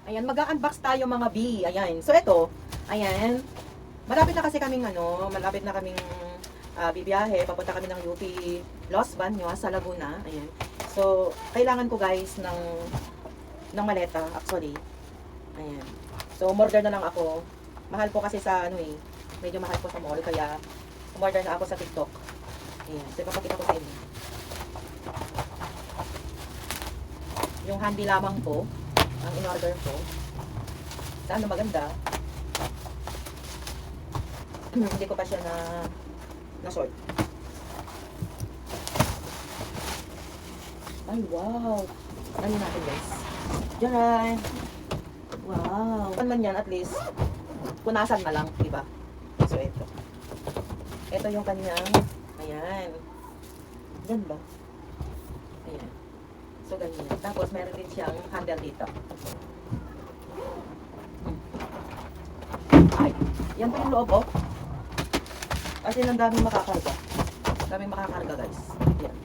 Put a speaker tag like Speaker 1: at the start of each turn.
Speaker 1: Ayan, mag-unbox tayo mga B. Ayan. So, ito. Ayan. Malapit na kasi kaming malapit na kaming bibiyahe. Papunta kami ng UP Los Baños sa Laguna. Ayan. So, kailangan ko guys ng maleta actually. Ayan. So, umorder na lang ako. Mahal po kasi sa medyo mahal po sa mall kaya umorder na ako sa TikTok. Ayan. So, ipapakita ko sa inyo. Yung handy lamang po ang in-order ko. Sana maganda. Hindi ko pa siya na sort. Ay, wow. Ano natin guys? Diyan. Wow. Ano man yan, at least punasan na lang, diba? So, ito. Ito yung kanyang, ayan. Yan ba? Ayan. So, ganyan. Tapos, meron din siyang handle dito. Ay, yan po yung loob, oh. As in, ang daming makakarga. Daming makakarga, guys. Yan.